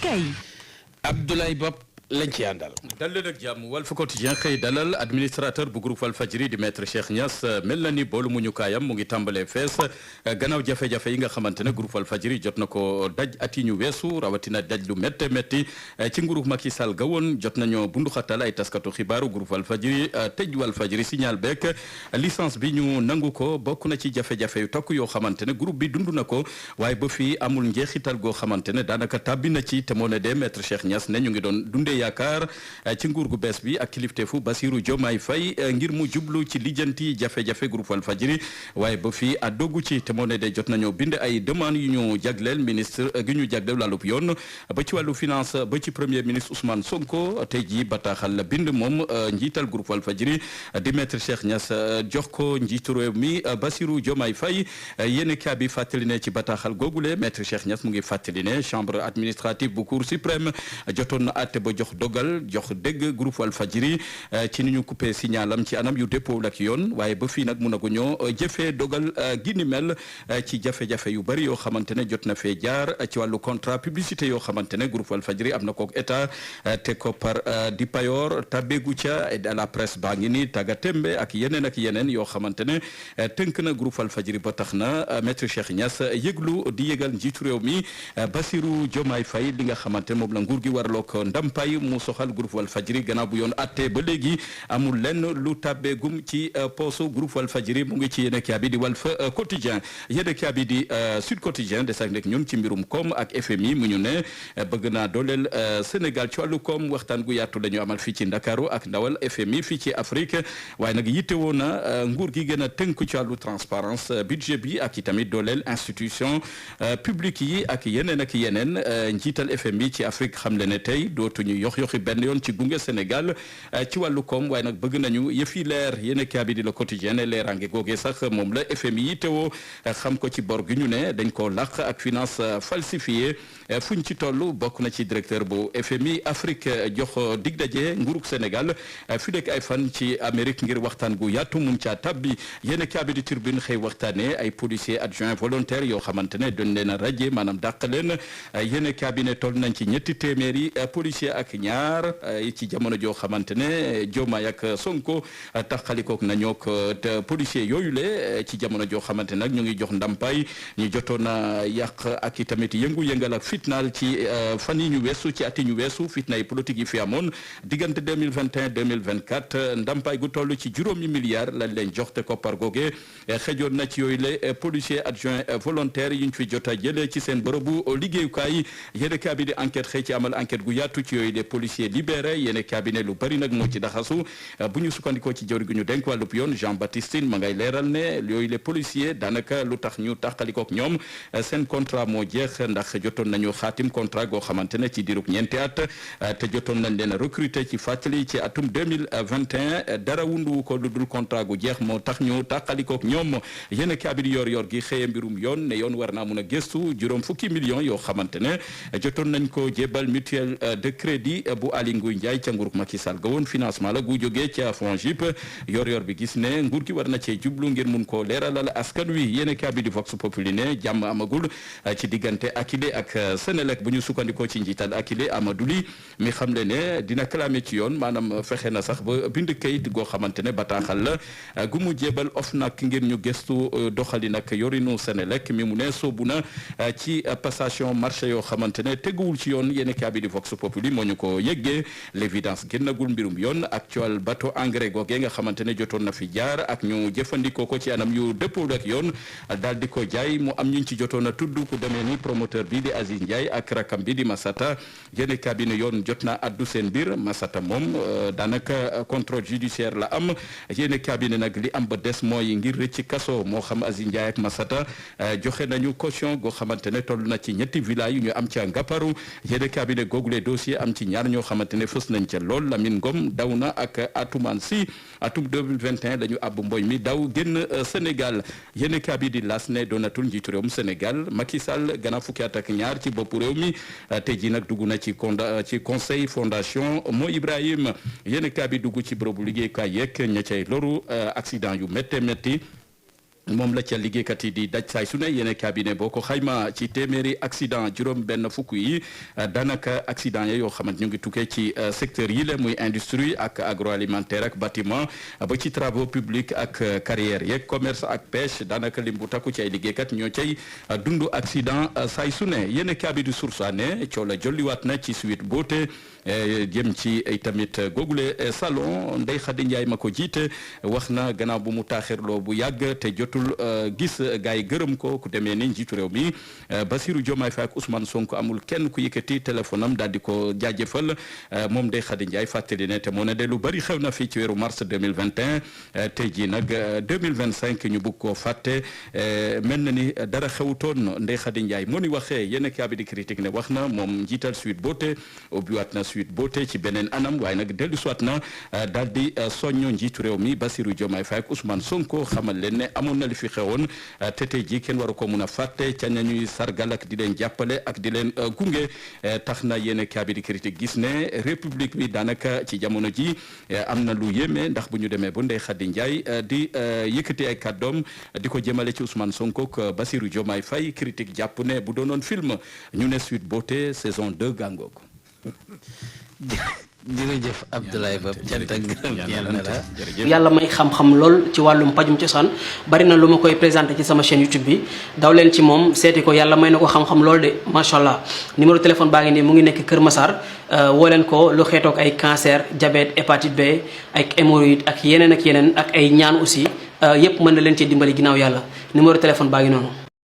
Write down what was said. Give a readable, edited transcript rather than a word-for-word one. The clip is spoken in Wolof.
yéenekaay yi. Abdoulaye Bob lañ ci àndal. dal leen ak jàmm Walf Quotidien xëy dalal administrateur bu groupe Walfadjri di maître Cheikh Niass mel na ni boolu muñu kaayam mu ngi tàmbalee fees gannaaw jafe-jafe yi nga xamante ne groupe Walfadjri jot na ko daj at yi ñu weesu rawatina daj lu métte métti ci nguuru Macky Sall ga woon jot nañoo bunduxatal ay taskatu xibaaru groupe Walfadjri tëj Walfadjri signal beek licence bi ñu nangu ko bokk na ci jafe-jafe yu tokk yoo xamante ne groupe bi dund na ko waaye ba fii amul njeexital goo xamante ne daanaka tàbbi na ci te moo ne de maître Cheikh Niass ne ñu ngi doon dundee yaakaar ci nguur gu bees bi ak kilifteefu Bassirou Diomaye Faye ngir mu jublu ci lijjanti jafe-jafe groupe Walfadjri waaye ba fii a doggu ci te moo ne de jot nañoo bind ay demande yu ñu jagleel ministre gi ñu jagleel wàllub yoon ba ci wàllu finance ba ci premier ministre Ousmane Sonko tey jii bataaxal la bind moom njiital groupe Walfadjri di maître Cheikh Niass jox ko njiitu réew mi Bassirou Diomaye Faye yéen kaa bi fàttali ne ci bataaxal googule maître Cheikh Niass mu ngi fàttali ne chambre administrative bu cour suprême jotoon na àtte ba jox dogal jox dégg groupe Walfadjri ci ni ñu coupé signalam ci anam yu dépôt ak yoon waaye ba fii nag mun nagu ñoo jëfee dogal gi ni mel ci jafe-jafe yu bari yoo xamante ne jot na fee jaar ci wàllu contrat publicité yoo xamante ne groupe Walfadjri am na kook état te ko par di payoor tabegu ca et à la presse baa ngi ni taga tembe ak yeneen yoo xamante ne tënk na groupe Walfadjri ba tax na maître Cheikh Niass yëglu di yëgal njiitu réew mi Bassirou Diomaye Faye li nga xamante ne moom la nguur gi warloo ko ndampay mu soxal groupe Walfadjri gannaaw bu yoon atte ba léegi amul lenn lu tàbbeegum ci poosu groupe Walfadjri mu ngi ci yéen a bi di Walf Quotidien yéen a bi di Sud Quotidien des ak nekk ñun ci mbirum koom ak FMI mu ñu ne bëgg naa dooleel Sénégal ci wàllu koom waxtaan gu yaatu la ñu amal fii ci Ndakaaru ak ndawal FMI fii ci Afrique waaye nag yittewoo na nguur gi gën a tënk ci wàllu transparence budget bi ak itamit dooleel institution publique yi ak yeneen njiital FMI ci Afrique xam le ne tey dootuñu yoxi benn yoon ci gunge Sénégal ci wàllu koom waaye nag bëgg nañu yëfi leer yéen kaa bi di Le Quotidien leerange googee sax moom la FMI yi teewoo xam ko ci bor gi ñu ne dañ koo làq ak finance falsifiée fuñ ci toll bokk na ci directeur bu FMI Afrique jox dig daje nguurug Sénégal fi nekk ay fan ci Amérique ngir waxtaan gu yaatu mun caa tabbi yéen kaa bi di Tribune xëy waxtaane ay policiers adjoints volontaires yoo xamante ne doon leen a radié maanaam dàq leen yéen kaa bi ne toll nañ ci ñetti téeméeri policiers ak ñaar ci jamono joo xamante ne Diomaye ak Sonko taxalikook nañook te policiers yooyu le ci jamono joo xamante nag ñu ngi jox ndampaay ñu jotoon a yàq ak i tamit yëngu-yëngal ak fitnaal ci fan yi ñu weesu ci at yi ñu weesu fitna yi politique yi fi amoon diggante 2021 2024 ndampaay gu toll ci juróomi milliards lañ leen jox te koppar googe xëjoon na ci yooyu le policiers adjoints volontaires yi ñu fi jot a jëlee ci seen bërëbu liggéeyukaay yéen kaa bi di enquête xëy ci amal enquête gu yaatu ci yooyu les policiers libérés yéen cabinet lu bari nag moo ci daxasu bu ñu sukkandikoo ci jawri gu ñu denk wàllub yoon Jean Baptiste ma ngay leeral ne yooyu les policiers daanaka lu tax ñu taxalikook ñoom seen contrat moo jeex ndax jotoon nañu xaatim contrat goo xamante ne ci diirub ñeenti at te jotoon nañ leen recruter ci fàttali ci atum 2021 dara wundu ko lu dul contrat gu jeex moo tax ñu taxalikook ñoom yéen cabinet yor gi xëye mbirum yoon ne yoon war naa mun a gëstu juróom fukki millions yoo xamante ne jotoon nañ ko jébal mutuelle de crédit bu Aly Ngouille Ndiaye ca nguurug Macky Sall ga woon financement la gu jógee ca FONGIP yor bi gis ne nguur gi war na cee jublu ngir mun koo leeralal askan wi yéen kaa bi di Vox Populi ne jàmm amagul ci diggante Akilee ak Senelec bu ñu sukkandikoo ci njiital Akilee Amadou Ly mi xam le ne dina clamé ci yoon maanaam fexe na sax ba bind kayit goo xamante ne bataaxal la gu mu jébal OFNAC ngir ñu gëstu doxali nag yorinu Senelec mi mu ne soobu na ci passation marché yoo xamante ne teguwul ci yoon yéen kaa bi di Vox Populi moo ñu ko yëggee l'évidence génnagul mbirum yoon actuel bateau engrais googee nga xamante ne jotoon na fi jaar ak ñu jëfandikoo ko ci anam yu dëppoo ak yoon daal di ko jaay mu am ñu ci jotoon a tudd ku demee ni promoteur bi di Aziz Ndiaye ak rakam bi di Massata yéen cabinet yoon jot na addu seen mbir Massata moom daanaka contrôle judiciaire la am yéen cabinet nag li am ba des mooy ngir rëcc kaso moo xam Aziz Ndiaye ak Massata joxe nañu caution goo xamante ne toll na ci ñetti villa yu ñu am ca Ngaparu yéen cabinet googule dossier am ci ñaar ñoo xamante ne fës nañ ca lool Lamine Ngom daw na ak Atoumane Sy atum 2021 la ñu àbb mboy mi daw génn Sénégal yéen cabinet di las ne doonatul njiitu réewum Sénégal Macky Sall gannaaw fukki at ak ñaar ci boppu réew mi tey jii nag dugg na ci conseil fondation Mo Ibrahim yéen cabinet dugg ci bërëbu liggéeykaay yeeg ña cay loru accident yu métti moom la ca liggéeykat yi di daj saay su ne yéen cabinet boo ko xayma ci téeméeri accident juróom benn fukk yi daanaka accident ya yoo xamante ñu ngi tukkee ci secteur yi la muy industrie ak agroalimentaire ak bâtiment ba ci travaux publics ak carrière yeeg commerce ak pêche daanaka lim bu takku ci ay liggéeykat ñoo cay dund accident saay su ne yéen cabinet du sursaane coow la jolliwaat na ci Sweet Beauté jëm ci tamit googule salon Ndeye Khady Ndiaye ma ko jiite wax na gannaaw bu mu taaxirloo bu yàgg te jotul gis gars yi gërëm ko ku demee ni njiitu réew mi Bassirou Diomaye Faye ak Ousmane Sonko amul kenn ku yëkkati téléphone am daal di ko jaajëfal moom Ndeye Khady Ndiaye fàttali ne te moo ne de lu bari xew na fii ci weeru mars 2021 tey jii nag 2025 ñu bugg koo fàtte mel na ni dara xewutoon Ndeye Khady Ndiaye moo ni waxee yéen kaabi di critique ne wax na moom njiital Sweet Beauté ubbiwaat na Sweet Beauté ci beneen anam waaye nag dellu soit na daal di soñño njiitu réew mi Bassirou Diomaye Faye ak Ousmane Sonko xamal leen ne amoon na li fi xewoon te tey jii kenn waru ko mun a fàtte ca ñuy sargal ak di leen jàppale ak di leen gunge tax na yéen kaabi di critique gis ne république bi daanaka ci jamono ji am na lu yéeme ndax bu ñu demee ba Ndeye Khady Ndiaye di yëkkati ay kàddoom di ko jëmale ci Ousmane Sonko ak Bassirou Diomaye Faye critique jàpp ne bu doonoon film ñu ne Sweet Beauté saison 2 gàngoog. jërëjëf Abdoulaye Bob cant ak ngërëm ñeel na la yàlla may xam-xam lool ci wàllum pajum cosaan bari na lu ma koy présenté ci sama chaîne YouTube bi daw leen ci moom seeti ko yàlla may na ko xam-xam lool de macha allah numéro téléphone baa ngi nii mu ngi nekk Kër Massar woo leen ko lu xeetoog ay cancer diabète hépatite B ak hémorroïde ak yeneen ak ay ñaan aussi yépp mën na leen ci dimbali ginnaaw yàlla numéro téléphone baa ngi noonu